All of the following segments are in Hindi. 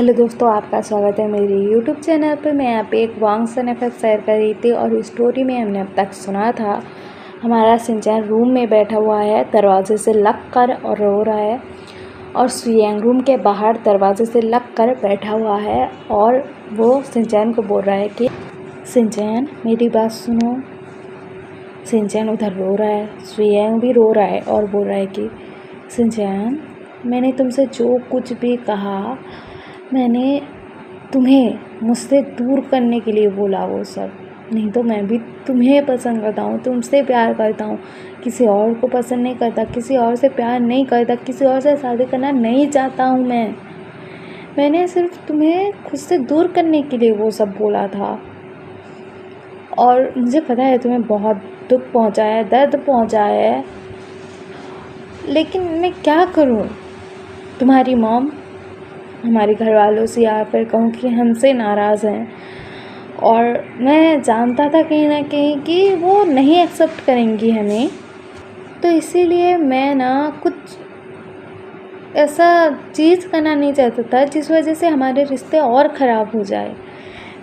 हेलो दोस्तों, आपका स्वागत है मेरे यूट्यूब चैनल पर। मैं यहाँ पे एक वांगसन इफेक्ट शेयर कर रही थी और स्टोरी में हमने अब तक सुना था हमारा शिनचैन रूम में बैठा हुआ है, दरवाजे से लग कर और रो रहा है, और सुयांग रूम के बाहर दरवाजे से लग कर बैठा हुआ है और वो शिनचैन को बोल रहा है कि शिनचैन मेरी बात सुनो। शिनचैन उधर रो रहा है, सुयांग भी रो रहा है और बोल रहा है कि शिनचैन मैंने तुमसे जो कुछ भी कहा मैंने तुम्हें मुझसे दूर करने के लिए बोला, वो सब नहीं तो मैं भी तुम्हें पसंद करता हूँ, तुमसे प्यार करता हूँ, किसी और को पसंद नहीं करता, किसी और से प्यार नहीं करता, किसी और से शादी करना नहीं चाहता हूँ। मैंने सिर्फ तुम्हें खुद से दूर करने के लिए वो सब बोला था। और मुझे पता है तुम्हें बहुत दुख पहुँचा है, दर्द पहुँचा है, लेकिन मैं क्या करूँ। तुम्हारी मॉम हमारे घर वालों से या फिर कहूँ कि हमसे नाराज़ हैं, और मैं जानता था कहीं ना कहीं कि वो नहीं एक्सेप्ट करेंगी हमें, तो इसीलिए मैं ना कुछ ऐसा चीज़ करना नहीं चाहता था जिस वजह से हमारे रिश्ते और ख़राब हो जाए।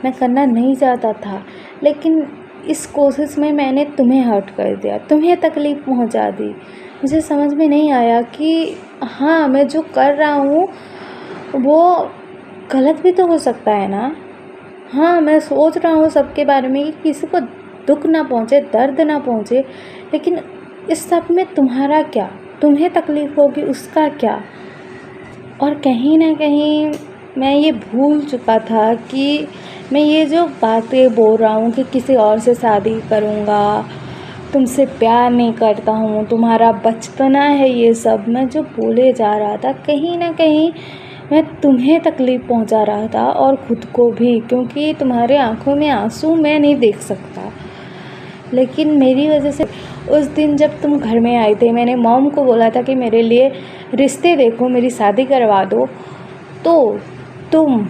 मैं करना नहीं चाहता था, लेकिन इस कोशिश में मैंने तुम्हें हर्ट कर दिया, तुम्हें तकलीफ़ पहुंचा दी। मुझे समझ में नहीं आया कि हाँ, मैं जो कर रहा हूँ वो गलत भी तो हो सकता है ना। हाँ, मैं सोच रहा हूँ सबके बारे में कि किसी को दुख ना पहुँचे, दर्द ना पहुँचे, लेकिन इस सब में तुम्हारा क्या, तुम्हें तकलीफ़ होगी उसका क्या। और कहीं ना कहीं मैं ये भूल चुका था कि मैं ये जो बातें बोल रहा हूँ कि किसी और से शादी करूँगा, तुमसे प्यार नहीं करता हूँ, तुम्हारा बचपना है, ये सब मैं जो बोले जा रहा था कहीं ना कहीं मैं तुम्हें तकलीफ़ पहुंचा रहा था और ख़ुद को भी, क्योंकि तुम्हारे आंखों में आंसू मैं नहीं देख सकता। लेकिन मेरी वजह से उस दिन जब तुम घर में आए थे, मैंने मॉम को बोला था कि मेरे लिए रिश्ते देखो, मेरी शादी करवा दो, तो तुम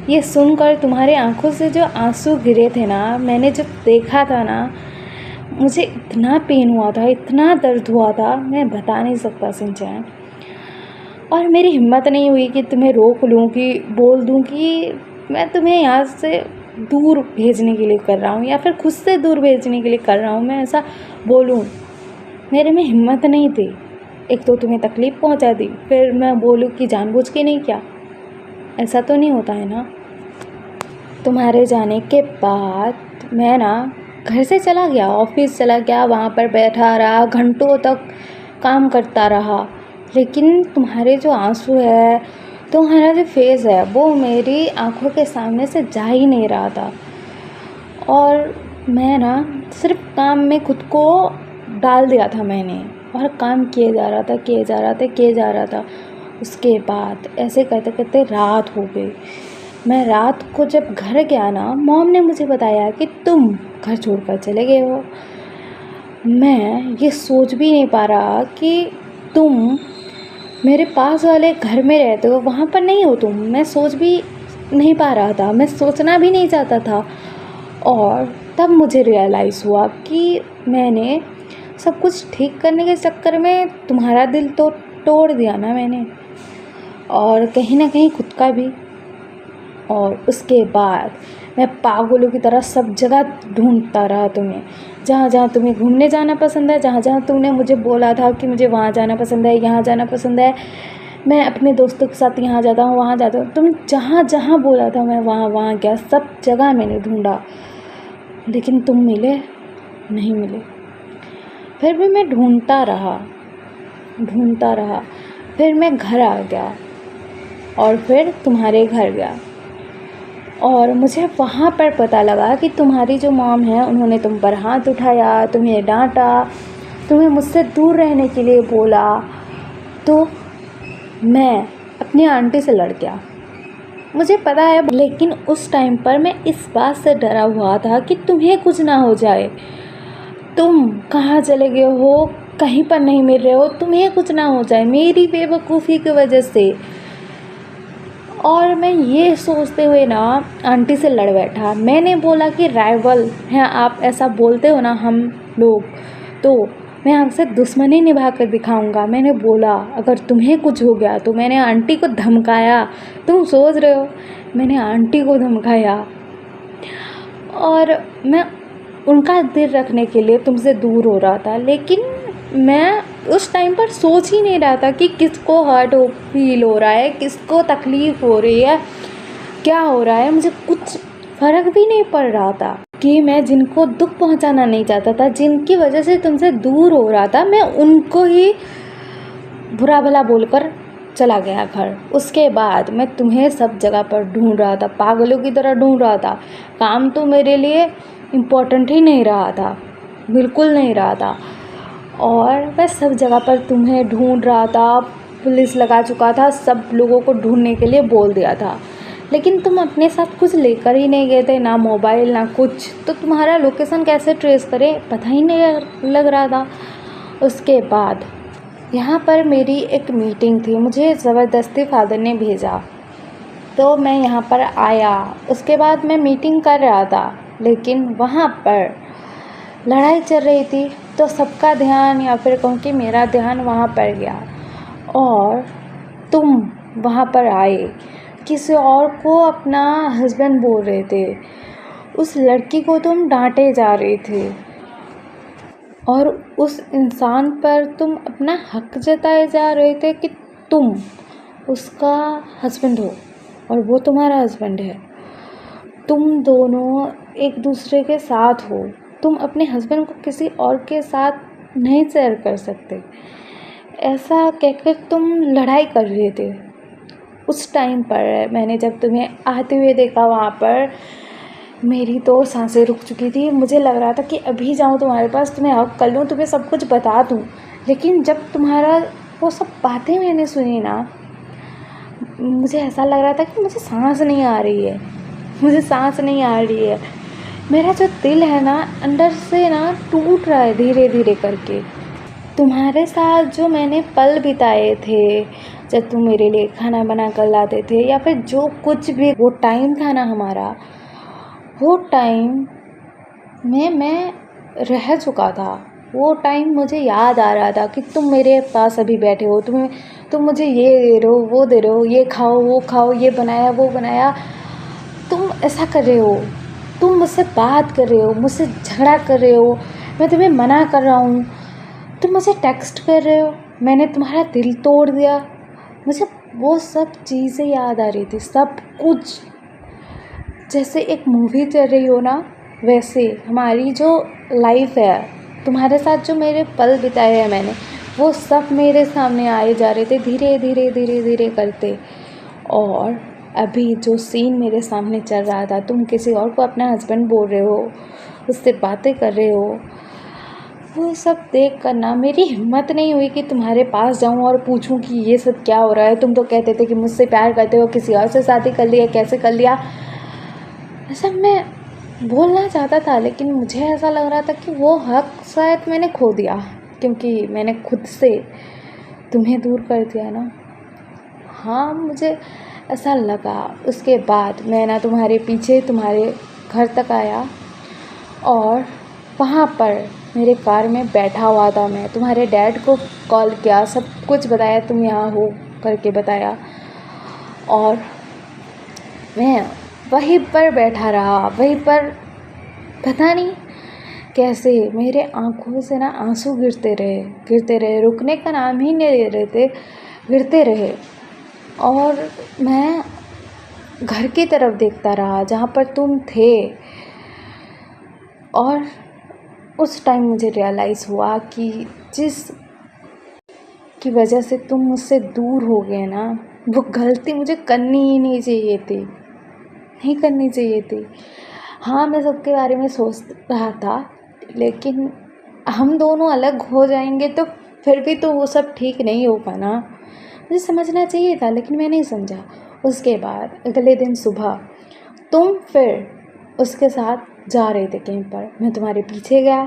ये सुनकर तुम्हारे आंखों से जो आंसू गिरे थे ना, मैंने जब देखा था ना, मुझे इतना पेन हुआ था, इतना दर्द हुआ था, मैं बता नहीं सकता शिनचैन। और मेरी हिम्मत नहीं हुई कि तुम्हें रोक लूँ, कि बोल दूँ कि मैं तुम्हें यहाँ से दूर भेजने के लिए कर रहा हूँ या फिर खुद से दूर भेजने के लिए कर रहा हूँ, मैं ऐसा बोलूँ। मेरे में हिम्मत नहीं थी। एक तो तुम्हें तकलीफ़ पहुँचा दी, फिर मैं बोलूँ कि जानबूझ के नहीं किया, ऐसा तो नहीं होता है ना। तुम्हारे जाने के बाद मैं ना घर से चला गया, ऑफिस चला गया, वहाँ पर बैठा रहा, घंटों तक काम करता रहा, लेकिन तुम्हारे जो आंसू है, तुम्हारा जो फेस है, वो मेरी आंखों के सामने से जा ही नहीं रहा था। और मैं ना सिर्फ काम में खुद को डाल दिया था मैंने, और काम किए जा रहा था। उसके बाद ऐसे करते करते रात हो गई। मैं रात को जब घर गया ना, मॉम ने मुझे बताया कि तुम घर छोड़कर चले गए हो। मैं ये सोच भी नहीं पा रहा कि तुम मेरे पास वाले घर में रहते हो, वहाँ पर नहीं हो तुम। मैं सोच भी नहीं पा रहा था, मैं सोचना भी नहीं चाहता था। और तब मुझे रियलाइज़ हुआ कि मैंने सब कुछ ठीक करने के चक्कर में तुम्हारा दिल तो तोड़ दिया ना मैंने, और कहीं ना कहीं खुद का भी। और उसके बाद मैं पागलों की तरह सब जगह ढूंढता रहा तुम्हें, जहाँ जहाँ तुम्हें घूमने जाना पसंद है, जहाँ जहाँ तुमने मुझे बोला था कि मुझे वहाँ जाना पसंद है, यहाँ जाना पसंद है, मैं अपने दोस्तों के साथ यहाँ जाता हूँ, वहाँ जाता हूँ, तुम जहाँ जहाँ बोला था मैं वहाँ वहाँ गया, सब जगह मैंने ढूंढा, लेकिन तुम मिले नहीं मिले। फिर भी मैं ढूंढता रहा। फिर मैं घर आ गया और फिर तुम्हारे घर गया, और मुझे वहाँ पर पता लगा कि तुम्हारी जो मॉम है, उन्होंने तुम पर हाथ उठाया, तुम्हें डांटा, तुम्हें मुझसे दूर रहने के लिए बोला। तो मैं अपनी आंटी से लड़ गया, मुझे पता है, लेकिन उस टाइम पर मैं इस बात से डरा हुआ था कि तुम्हें कुछ ना हो जाए। तुम कहाँ चले गए हो, कहीं पर नहीं मिल रहे हो, तुम्हें कुछ ना हो जाए मेरी बेवकूफ़ी की वजह से। और मैं ये सोचते हुए ना आंटी से लड़ बैठा। मैंने बोला कि राइवल हैं आप, ऐसा बोलते हो ना हम लोग, तो मैं आपसे दुश्मनी निभा कर दिखाऊंगा। मैंने बोला अगर तुम्हें कुछ हो गया तो। मैंने आंटी को धमकाया। तुम सोच रहे हो मैंने आंटी को धमकाया? और मैं उनका दिल रखने के लिए तुमसे दूर हो रहा था, लेकिन मैं उस टाइम पर सोच ही नहीं रहा था कि किसको फील हो रहा है, किसको तकलीफ़ हो रही है, क्या हो रहा है। मुझे कुछ फ़र्क भी नहीं पड़ रहा था कि मैं जिनको दुख पहुंचाना नहीं चाहता था, जिनकी वजह से तुमसे दूर हो रहा था, मैं उनको ही बुरा भला बोलकर चला गया घर। उसके बाद मैं तुम्हें सब जगह पर ढूंढ रहा था, पागलों की तरह ढूंढ रहा था। काम तो मेरे लिए इम्पोर्टेंट ही नहीं रहा था, बिल्कुल नहीं रहा था। और मैं सब जगह पर तुम्हें ढूंढ रहा था, पुलिस लगा चुका था, सब लोगों को ढूंढने के लिए बोल दिया था, लेकिन तुम अपने साथ कुछ लेकर ही नहीं गए थे, ना मोबाइल ना कुछ। तो तुम्हारा लोकेशन कैसे ट्रेस करें, पता ही नहीं लग रहा था। उसके बाद यहाँ पर मेरी एक मीटिंग थी, मुझे ज़बरदस्ती फादर ने भेजा, तो मैं यहाँ पर आया। उसके बाद मैं मीटिंग कर रहा था, लेकिन वहाँ पर लड़ाई चल रही थी, तो सबका ध्यान, या फिर कहूँ कि मेरा ध्यान वहाँ पर गया। और तुम वहाँ पर आए, किसी और को अपना हस्बैंड बोल रहे थे, उस लड़की को तुम डांटे जा रहे थे, और उस इंसान पर तुम अपना हक जताए जा रहे थे कि तुम उसका हस्बैंड हो और वो तुम्हारा हस्बैंड है। तुम दोनों एक दूसरे के साथ हो, तुम अपने हस्बैंड को किसी और के साथ नहीं शेयर कर सकते, ऐसा कहकर तुम लड़ाई कर रहे थे। उस टाइम पर मैंने जब तुम्हें आते हुए देखा, वहाँ पर मेरी तो सांसें रुक चुकी थी। मुझे लग रहा था कि अभी जाऊँ तुम्हारे पास, तुम्हें हक कर लूँ, तुम्हें सब कुछ बता दूँ। लेकिन जब तुम्हारा वो सब बातें मैंने सुनी ना, मुझे ऐसा लग रहा था कि मुझे सांस नहीं आ रही है, मुझे सांस नहीं आ रही है। मेरा जो दिल है ना, अंदर से ना टूट रहा है धीरे धीरे करके। तुम्हारे साथ जो मैंने पल बिताए थे, जब तुम मेरे लिए खाना बना कर लाते थे, या फिर जो कुछ भी वो टाइम था ना हमारा, वो टाइम में मैं रह चुका था। वो टाइम मुझे याद आ रहा था कि तुम मेरे पास अभी बैठे हो, तुम मुझे ये दे रहे हो, वो दे रहे हो, ये खाओ वो खाओ, ये बनाया वो बनाया। तुम ऐसा कर रहे हो, तुम मुझसे बात कर रहे हो, मुझसे झगड़ा कर रहे हो, मैं तुम्हें मना कर रहा हूँ, तुम मुझे टेक्स्ट कर रहे हो, मैंने तुम्हारा दिल तोड़ दिया। मुझे वो सब चीज़ें याद आ रही थी, सब कुछ। जैसे एक मूवी चल रही हो ना, वैसे हमारी जो लाइफ है, तुम्हारे साथ जो मेरे पल बिताए हैं मैंने, वो सब मेरे सामने आए जा रहे थे धीरे धीरे धीरे धीरे करते। और अभी जो सीन मेरे सामने चल रहा था, तुम किसी और को अपना हस्बैंड बोल रहे हो, उससे बातें कर रहे हो, वो सब देख कर ना मेरी हिम्मत नहीं हुई कि तुम्हारे पास जाऊं और पूछूं कि ये सब क्या हो रहा है। तुम तो कहते थे कि मुझसे प्यार करते हो, किसी और से शादी कर लिया, कैसे कर लिया। ऐसा मैं बोलना चाहता था, लेकिन मुझे ऐसा लग रहा था कि वो हक शायद मैंने खो दिया, क्योंकि मैंने खुद से तुम्हें दूर कर दिया ना। हाँ, मुझे ऐसा लगा। उसके बाद मैं ना तुम्हारे पीछे तुम्हारे घर तक आया, और वहाँ पर मेरे कार में बैठा हुआ था। मैं तुम्हारे डैड को कॉल किया, सब कुछ बताया, तुम यहाँ हो करके बताया, और मैं वहीं पर बैठा रहा। वहीं पर पता नहीं कैसे मेरे आँखों से ना आंसू गिरते रहे, रुकने का नाम ही नहीं ले रहे थे, गिरते रहे। और मैं घर की तरफ देखता रहा जहाँ पर तुम थे। और उस टाइम मुझे रियलाइज़ हुआ कि जिस की वजह से तुम मुझसे दूर हो गए ना, वो गलती मुझे करनी ही नहीं चाहिए थी, नहीं करनी चाहिए थी। हाँ, मैं सबके बारे में सोच रहा था, लेकिन हम दोनों अलग हो जाएंगे तो फिर भी तो वो सब ठीक नहीं होगा ना। मुझे समझना चाहिए था, लेकिन मैं नहीं समझा। उसके बाद अगले दिन सुबह तुम फिर उसके साथ जा रहे थे कहीं पर, मैं तुम्हारे पीछे गया।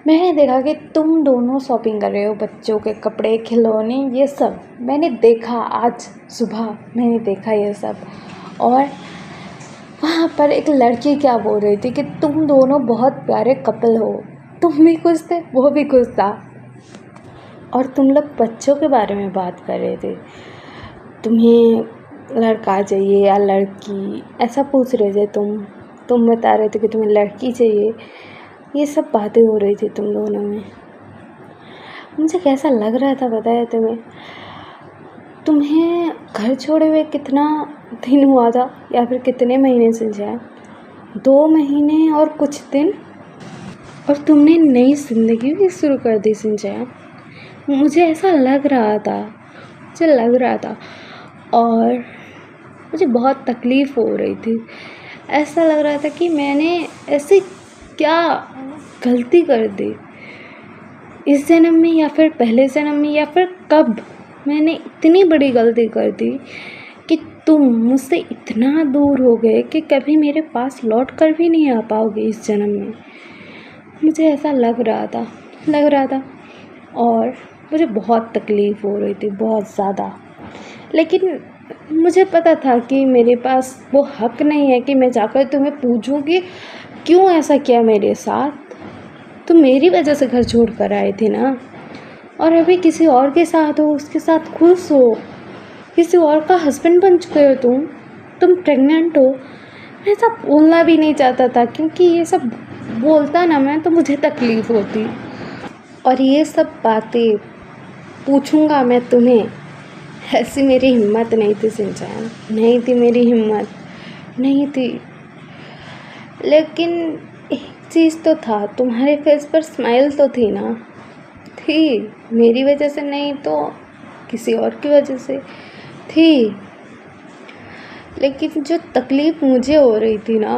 मैंने देखा कि तुम दोनों शॉपिंग कर रहे हो, बच्चों के कपड़े, खिलौने, ये सब मैंने देखा। आज सुबह मैंने देखा ये सब। और वहाँ पर एक लड़की क्या बोल रही थी कि तुम दोनों बहुत प्यारे कपल हो। तुम भी खुश थे, वो भी खुश था, और तुम लोग बच्चों के बारे में बात कर रहे थे। तुम्हें लड़का चाहिए या लड़की, ऐसा पूछ रहे थे तुम बता रहे थे कि तुम्हें लड़की चाहिए। ये सब बातें हो रही थी तुम दोनों में। मुझे कैसा लग रहा था पता है तुम्हें घर छोड़े हुए कितना दिन हुआ था, या फिर कितने महीने से जाए? 2 महीने और कुछ दिन, और तुमने नई ज़िंदगी भी शुरू कर दी सिंचैन। मुझे ऐसा लग रहा था, और मुझे बहुत तकलीफ़ हो रही थी। ऐसा लग रहा था कि मैंने ऐसी क्या गलती कर दी इस जन्म में, या फिर पहले जन्म में, या फिर कब मैंने इतनी बड़ी गलती कर दी कि तुम मुझसे इतना दूर हो गए कि कभी मेरे पास लौट कर भी नहीं आ पाओगे इस जन्म में। मुझे ऐसा लग रहा था, और मुझे बहुत तकलीफ़ हो रही थी, बहुत ज़्यादा। लेकिन मुझे पता था कि मेरे पास वो हक़ नहीं है कि मैं जाकर तुम्हें पूछूं कि क्यों ऐसा किया मेरे साथ। तुम मेरी वजह से घर छोड़ कर आए थे ना, और अभी किसी और के साथ हो, उसके साथ खुश हो, किसी और का हस्बैंड बन चुके हो तुम प्रेग्नेंट हो। मैं सब बोलना भी नहीं चाहता था, क्योंकि ये सब बोलता ना मैं तो मुझे तकलीफ़ होती, और ये सब बातें पूछूंगा मैं तुम्हें, ऐसी मेरी हिम्मत नहीं थी सिंचैन, नहीं थी मेरी हिम्मत, नहीं थी। लेकिन एक चीज़ तो था, तुम्हारे फेस पर स्माइल तो थी ना, थी। मेरी वजह से नहीं तो किसी और की वजह से थी। लेकिन जो तकलीफ़ मुझे हो रही थी ना,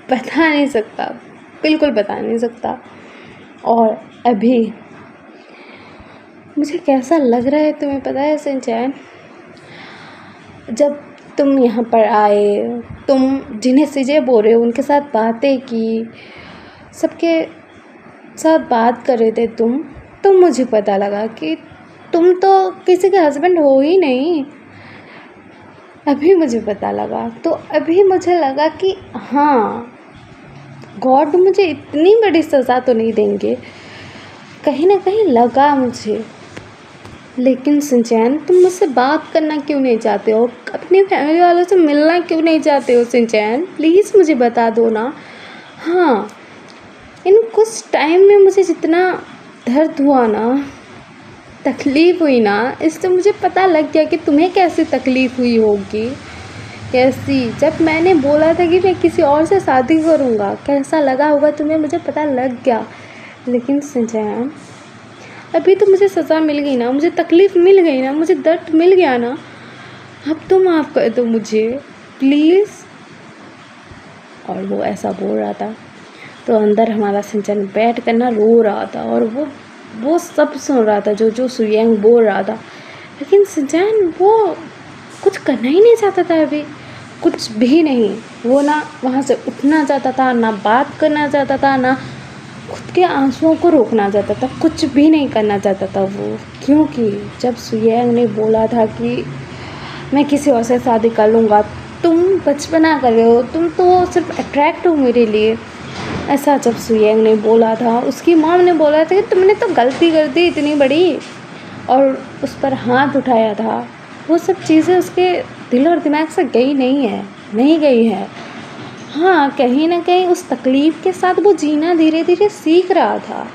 बता नहीं सकता, बिल्कुल बता नहीं सकता। और अभी मुझे कैसा लग रहा है तुम्हें पता है सिंचैन? जब तुम यहाँ पर आए, तुम जिन्हें सिजे बोल रहे हो उनके साथ बातें की, सबके साथ बात कर रहे थे तो मुझे पता लगा कि तुम तो किसी के हस्बैंड हो ही नहीं। अभी मुझे पता लगा, तो अभी मुझे लगा कि हाँ, गॉड मुझे इतनी बड़ी सज़ा तो नहीं देंगे, कहीं ना कहीं लगा मुझे। लेकिन सिंचैन, तुम मुझसे बात करना क्यों नहीं चाहते हो? अपनी फैमिली वालों से मिलना क्यों नहीं चाहते हो सिंचैन? प्लीज़ मुझे बता दो ना। हाँ, इन कुछ टाइम में मुझे जितना दर्द हुआ ना, तकलीफ़ हुई ना, इससे मुझे पता लग गया कि तुम्हें कैसी तकलीफ़ हुई होगी। कैसी, जब मैंने बोला था कि मैं किसी और से शादी करूँगा, कैसा लगा होगा तुम्हें, मुझे पता लग गया। लेकिन सिंचैन, अभी तो मुझे सज़ा मिल गई ना, मुझे तकलीफ़ मिल गई ना, मुझे दर्द मिल गया ना, अब तो माफ़ कर दो मुझे प्लीज़। और वो ऐसा बोल रहा था तो अंदर हमारा सिंचन बैठ कर ना रो रहा था, और वो सब सुन रहा था जो सुयंग बोल रहा था। लेकिन सिंचन वो कुछ करना ही नहीं चाहता था, अभी कुछ भी नहीं। वो ना वहाँ से उठना चाहता था, ना बात करना चाहता था, ना खुद के आंसुओं को रोकना चाहता था, कुछ भी नहीं करना चाहता था वो। क्योंकि जब सुयंग ने बोला था कि मैं किसी और से शादी कर लूँगा, तुम बचपना कर रहे हो, तुम तो सिर्फ अट्रैक्ट हो मेरे लिए, ऐसा जब सुयंग ने बोला था, उसकी मॉम ने बोला था कि तुमने तो गलती कर दी इतनी बड़ी, और उस पर हाथ उठाया था, वो सब चीज़ें उसके दिल और दिमाग से गई नहीं गई है। हाँ, कहीं ना कहीं उस तकलीफ़ के साथ वो जीना धीरे धीरे सीख रहा था,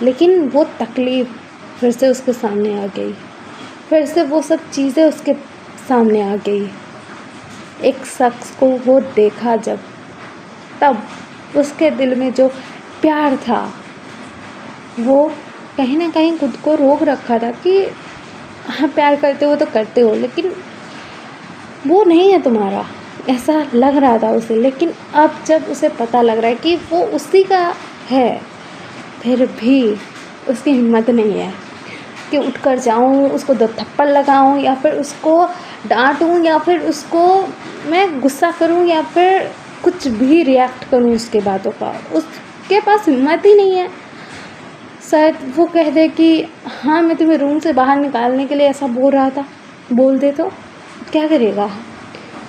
लेकिन वो तकलीफ़ फिर से उसके सामने आ गई, फिर से वो सब चीज़ें उसके सामने आ गई। एक शख्स को वो देखा जब, तब उसके दिल में जो प्यार था, वो कहीं ना कहीं खुद को रोक रखा था कि हाँ, प्यार करते हो तो करते हो, लेकिन वो नहीं है तुम्हारा, ऐसा लग रहा था उसे। लेकिन अब जब उसे पता लग रहा है कि वो उसी का है, फिर भी उसकी हिम्मत नहीं है कि उठकर जाऊं, उसको 2 थप्पड़ लगाऊं, या फिर उसको डांटूं, या फिर उसको मैं गुस्सा करूं, या फिर कुछ भी रिएक्ट करूं उसके बातों का। उसके पास हिम्मत ही नहीं है। शायद वो कह दे कि हाँ, मैं तुम्हें रूम से बाहर निकालने के लिए ऐसा बोल रहा था, बोल दे तो क्या करेगा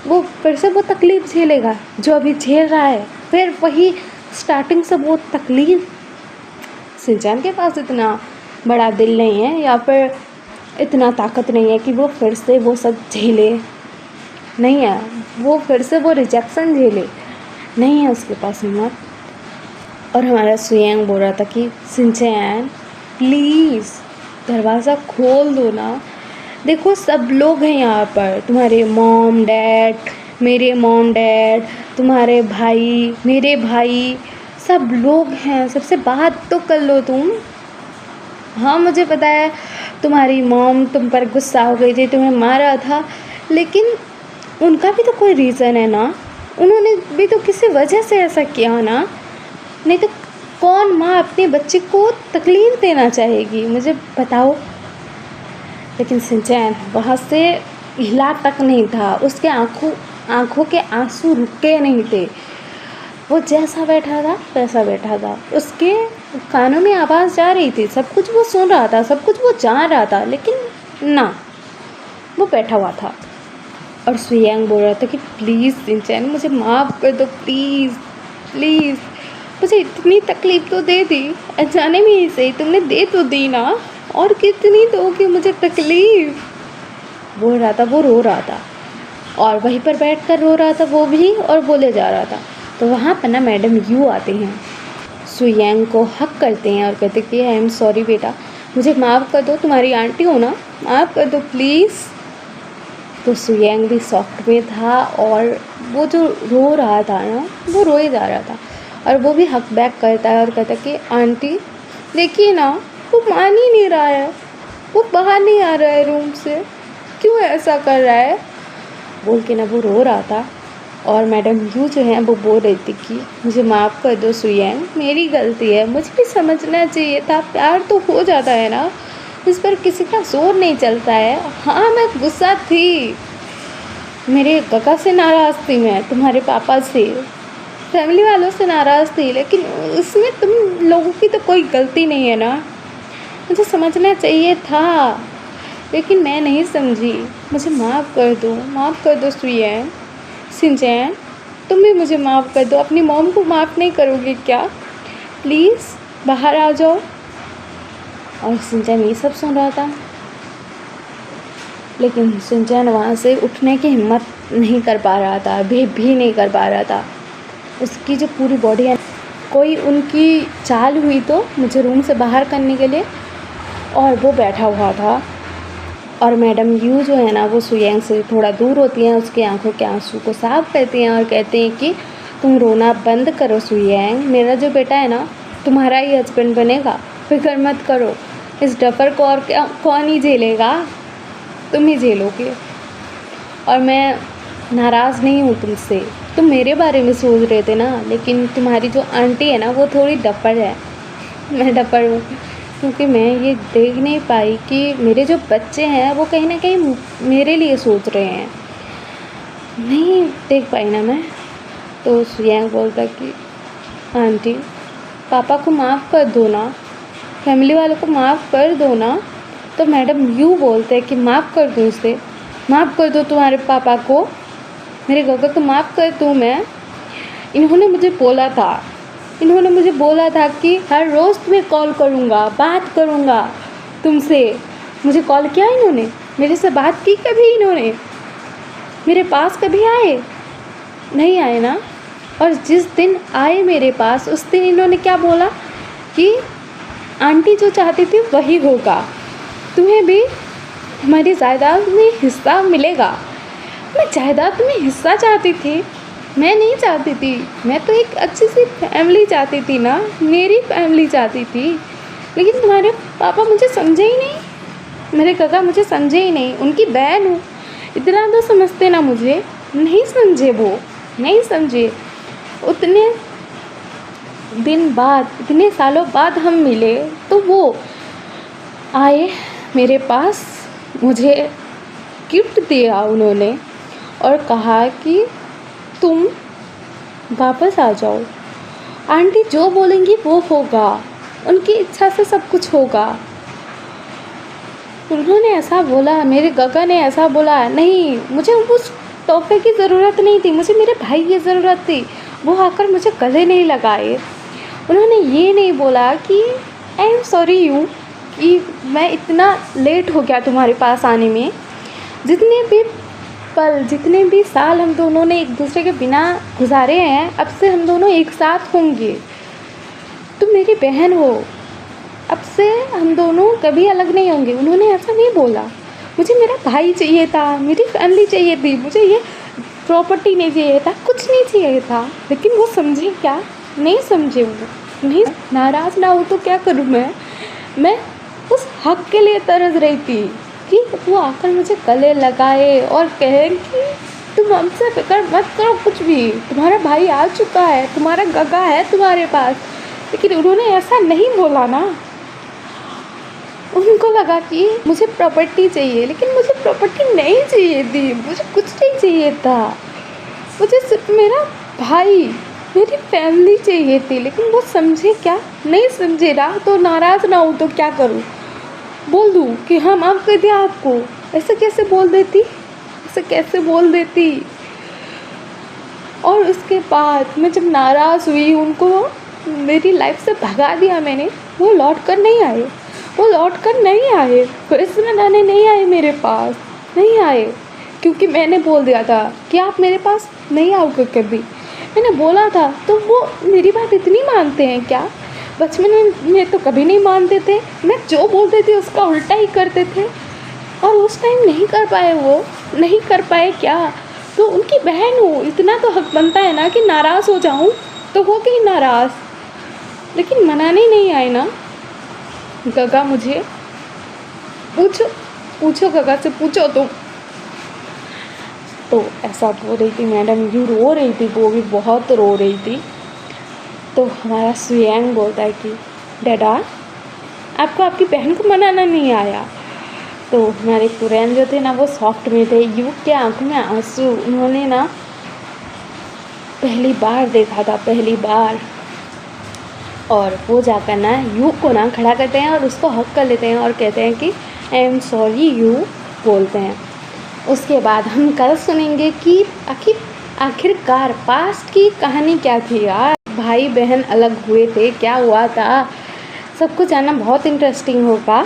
वो? फिर से वो तकलीफ़ झेलेगा जो अभी झेल रहा है, फिर वही स्टार्टिंग से वो तकलीफ़ शिनचैन के पास इतना बड़ा दिल नहीं है या फिर इतना ताकत नहीं है कि वो फिर से वो सब झेले, नहीं है, वो फिर से वो रिजेक्शन झेले, नहीं है उसके पास हिम्मत। और हमारा सुयांग बोल रहा था कि शिनचैन प्लीज़ दरवाज़ा खोल दो ना, देखो सब लोग हैं यहाँ पर, तुम्हारे मॉम डैड, मेरे मॉम डैड, तुम्हारे भाई, मेरे भाई, सब लोग हैं, सबसे बात तो कर लो तुम। हाँ मुझे पता है तुम्हारी मॉम तुम पर गुस्सा हो गई थी, तुम्हें मारा था, लेकिन उनका भी तो कोई रीज़न है ना, उन्होंने भी तो किसी वजह से ऐसा किया ना, नहीं तो कौन माँ अपने बच्चे को तकलीफ़ देना चाहेगी, मुझे बताओ। लेकिन शिनचैन वहाँ से हिला तक नहीं था, उसके आँखों के आंसू रुके नहीं थे, वो जैसा बैठा था वैसा बैठा था, उसके कानों में आवाज़ जा रही थी, सब कुछ वो सुन रहा था, सब कुछ वो जान रहा था, लेकिन ना, वो बैठा हुआ था। और सुयांग बोल रहा था कि प्लीज़ शिनचैन मुझे माफ़ कर दो, प्लीज़ प्लीज़, मुझे इतनी तकलीफ़ तो दे दी, अनजाने में ही सही तुमने दे तो दी ना, और कितनी दोगे मुझे तकलीफ़, बोल रहा था। वो रो रहा था और वहीं पर बैठ कर रो रहा था वो भी, और बोले जा रहा था। तो वहाँ पर ना मैडम यू आते हैं, सुयांग को हक करते हैं और कहते कि आई एम सॉरी बेटा, मुझे माफ़ कर दो, तुम्हारी आंटी हो ना, माफ़ कर दो प्लीज़। तो सुयांग भी सॉफ्ट में था और वो जो रो रहा था ना, वो रोए जा रहा था, और वो भी हक बैक करता है और कहता कि आंटी देखिए ना, वो मान ही नहीं रहा है, वो बाहर नहीं आ रहा है रूम से, क्यों ऐसा कर रहा है, बोल के ना वो रो रहा था। और मैडम यू जो है वो बोल रही थी कि मुझे माफ़ कर दो सुयांग, मेरी गलती है, मुझे भी समझना चाहिए था, प्यार तो हो जाता है ना, इस पर किसी का जोर नहीं चलता है। हाँ मैं गुस्सा थी, मेरे काका से नाराज़ थी, मैं तुम्हारे पापा से, फैमिली वालों से नाराज़ थी, लेकिन इसमें तुम लोगों की तो कोई गलती नहीं है ना, मुझे समझना चाहिए था, लेकिन मैं नहीं समझी, मुझे माफ़ कर दो सुयांग। शिनचैन तुम भी मुझे माफ़ कर दो, अपनी मॉम को माफ़ नहीं करोगे क्या, प्लीज़ बाहर आ जाओ। और शिनचैन ये सब सुन रहा था, लेकिन शिनचैन वहाँ से उठने की हिम्मत नहीं कर पा रहा था, भी नहीं कर पा रहा था, उसकी जो पूरी बॉडी है, कोई उनकी चाल हुई तो मुझे रूम से बाहर करने के लिए, और वो बैठा हुआ था। और मैडम यू जो है ना वो सुयांग से थोड़ा दूर होती हैं, उसकी आंखों के आंसू को साफ करती हैं और कहते हैं कि तुम रोना बंद करो सुयांग, मेरा जो बेटा है ना तुम्हारा ही हस्बैंड बनेगा, फिक्र मत करो, इस डफर को और क्या कौन ही झेलेगा, तुम ही झेलोगे। और मैं नाराज़ नहीं हूँ तुमसे, तुम मेरे बारे में सोच रहे थे ना, लेकिन तुम्हारी जो आंटी है ना वो थोड़ी डफर है, मैं डफर हूँ, क्योंकि मैं ये देख नहीं पाई कि मेरे जो बच्चे हैं वो कहीं ना कहीं मेरे लिए सोच रहे हैं, नहीं देख पाई ना मैं। तो सुयांग बोलता कि आंटी पापा को माफ़ कर दो ना, फैमिली वालों को माफ़ कर दो ना। तो मैडम यू बोलते हैं कि माफ़ कर दूँ उसे, माफ़ कर दो तुम्हारे पापा को, मेरे गगा को माफ़ कर दूँ मैं, इन्होंने मुझे बोला था कि हर रोज़ तुम्हें कॉल करूँगा, बात करूँगा तुमसे, मुझे कॉल किया इन्होंने, मेरे से बात की कभी इन्होंने, मेरे पास कभी आए नहीं आए ना। और जिस दिन आए मेरे पास उस दिन इन्होंने क्या बोला कि आंटी जो चाहती थी वही होगा, तुम्हें भी हमारी जायदाद में हिस्सा मिलेगा। मैं जायदाद में हिस्सा चाहती थी, मैं नहीं चाहती थी, मैं तो एक अच्छी सी फैमिली चाहती थी ना, मेरी फैमिली चाहती थी, लेकिन तुम्हारे पापा मुझे समझे ही नहीं, मेरे काका मुझे समझे ही नहीं, उनकी बहन हूँ इतना तो समझते ना, मुझे नहीं समझे, वो नहीं समझे। उतने दिन बाद, इतने सालों बाद हम मिले तो वो आए मेरे पास, मुझे गिफ्ट दिया उन्होंने और कहा कि तुम वापस आ जाओ, आंटी जो बोलेंगी वो होगा, उनकी इच्छा से सब कुछ होगा। उन्होंने ऐसा बोला, मेरे गगा ने ऐसा बोला, नहीं मुझे उस तोहफे की ज़रूरत नहीं थी, मुझे मेरे भाई की ज़रूरत थी, वो आकर मुझे गले नहीं लगाए। उन्होंने ये नहीं बोला कि आई एम सॉरी यू कि मैं इतना लेट हो गया तुम्हारे पास आने में। जितने भी पल, जितने भी साल हम दोनों ने एक दूसरे के बिना गुजारे हैं, अब से हम दोनों एक साथ होंगे। तुम मेरी बहन हो, अब से हम दोनों कभी अलग नहीं होंगे। उन्होंने ऐसा नहीं बोला। मुझे मेरा भाई चाहिए था, मेरी फैमिली चाहिए थी, मुझे ये प्रॉपर्टी नहीं चाहिए था, कुछ नहीं चाहिए था। लेकिन वो समझे क्या? नहीं समझे। वो नहीं, नाराज़ ना हो तो क्या करूँ मैं उस हक के लिए तरस रही थी कि वो आकर मुझे गले लगाए और कहे कि तुम हमसे फिक्र मत करो कुछ भी, तुम्हारा भाई आ चुका है, तुम्हारा गगा है तुम्हारे पास। लेकिन उन्होंने ऐसा नहीं बोला ना। उनको लगा कि मुझे प्रॉपर्टी चाहिए, लेकिन मुझे प्रॉपर्टी नहीं चाहिए थी, मुझे कुछ नहीं चाहिए था। मुझे सिर्फ मेरा भाई, मेरी फैमिली चाहिए थी। लेकिन वो समझे क्या? नहीं समझे ना। तो नाराज़ ना हो तो क्या करूँ? बोल दूँ कि हाँ माफ़ कर दिया आपको? ऐसे कैसे बोल देती, ऐसे कैसे बोल देती? और उसके बाद मैं जब नाराज़ हुई, उनको मेरी लाइफ से भगा दिया मैंने। वो लौट कर नहीं आए, वो लौट कर नहीं आए, पैसे मनाने नहीं आए मेरे पास, नहीं आए। क्योंकि मैंने बोल दिया था कि आप मेरे पास नहीं आओगे कभी। मैंने बोला था। तो वो मेरी बात इतनी मानते हैं क्या? बचपन में तो कभी नहीं मानते थे। मैं जो बोलते थे उसका उल्टा ही करते थे। और उस टाइम नहीं कर पाए, वो नहीं कर पाए क्या? तो उनकी बहन हो, इतना तो हक बनता है ना कि नाराज़ हो जाऊँ तो हो गई नाराज़। लेकिन मनाने नहीं आए ना। गगा मुझे पूछो गगा से पूछो तो ऐसा बोल रही थी मैडम। यूँ रो रही थी, वो भी बहुत रो रही थी। तो हमारा सुयांग बोलता है कि डैडा, आपको आपकी बहन को मनाना नहीं आया? तो हमारे कुरैन जो थे ना, वो सॉफ्ट में थे। यूँ के आंखों में आंसू। उन्होंने ना पहली बार देखा था, पहली बार। और वो जाकर ना यू को ना खड़ा करते हैं और उसको हक कर लेते हैं और कहते हैं कि आई एम सॉरी यू बोलते हैं। उसके बाद हम कल सुनेंगे कि आखिरकार पास्ट की कहानी क्या थी यार। भाई बहन अलग हुए थे, क्या हुआ था, सब कुछ जानना बहुत इंटरेस्टिंग होगा।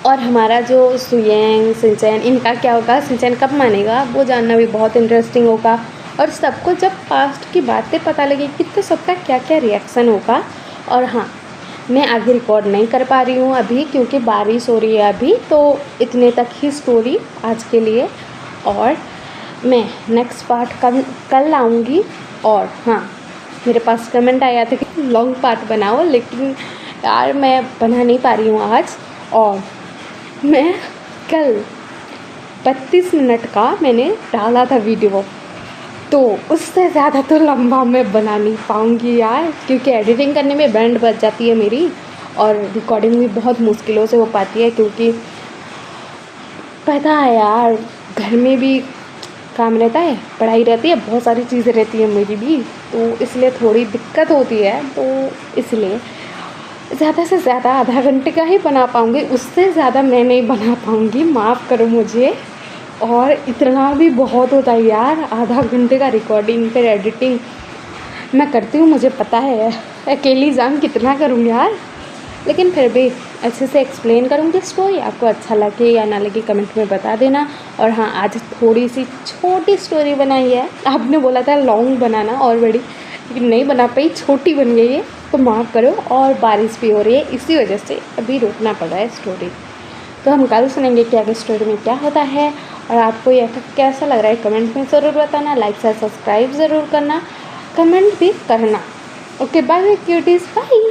और हमारा जो सुयेंग, सिंचैन, इनका क्या होगा, सिंचैन कब मानेगा, वो जानना भी बहुत इंटरेस्टिंग होगा। और सबको जब पास्ट की बातें पता लगेगी तो सबका क्या क्या रिएक्शन होगा। और हाँ, मैं आगे रिकॉर्ड नहीं कर पा रही हूँ अभी क्योंकि बारिश हो रही है अभी। तो इतने तक ही स्टोरी आज के लिए। और मैं नेक्स्ट पार्ट कल लाऊँगी। और हाँ, मेरे पास कमेंट आया था कि लॉन्ग पार्ट बनाओ, लेकिन यार मैं बना नहीं पा रही हूँ आज। और मैं कल 32 मिनट का मैंने डाला था वीडियो, तो उससे ज़्यादा तो लंबा मैं बना नहीं पाऊँगी यार, क्योंकि एडिटिंग करने में बैंड बज जाती है मेरी। और रिकॉर्डिंग भी बहुत मुश्किलों से हो पाती है क्योंकि पता है यार, घर में भी काम रहता है, पढ़ाई रहती है, बहुत सारी चीज़ें रहती है मेरी भी, तो इसलिए थोड़ी दिक्कत होती है। तो इसलिए ज़्यादा से ज़्यादा आधा घंटे का ही बना पाऊँगी, उससे ज़्यादा मैं नहीं बना पाऊँगी, माफ़ करो मुझे। और इतना भी बहुत होता है यार, आधा घंटे का रिकॉर्डिंग फिर एडिटिंग मैं करती हूँ, मुझे पता है। अकेली जान कितना करूँ यार, लेकिन फिर भी अच्छे से एक्सप्लेन करूँगी स्टोरी। आपको अच्छा लगे या ना लगे कमेंट में बता देना। और हाँ, आज थोड़ी सी छोटी स्टोरी बनाई है। आपने बोला था लॉन्ग बनाना और बड़ी, लेकिन नहीं बना पाई, छोटी बन गई है, तो माफ़ करो। और बारिश भी हो रही है, इसी वजह से अभी रोकना पड़ा है स्टोरी। तो हम कल सुनेंगे कि आगे स्टोरी में क्या होता है। और आपको यह कैसा लग रहा है कमेंट में ज़रूर बताना। लाइक से सब्सक्राइब ज़रूर करना, कमेंट भी करना। Okay bye cuties, bye.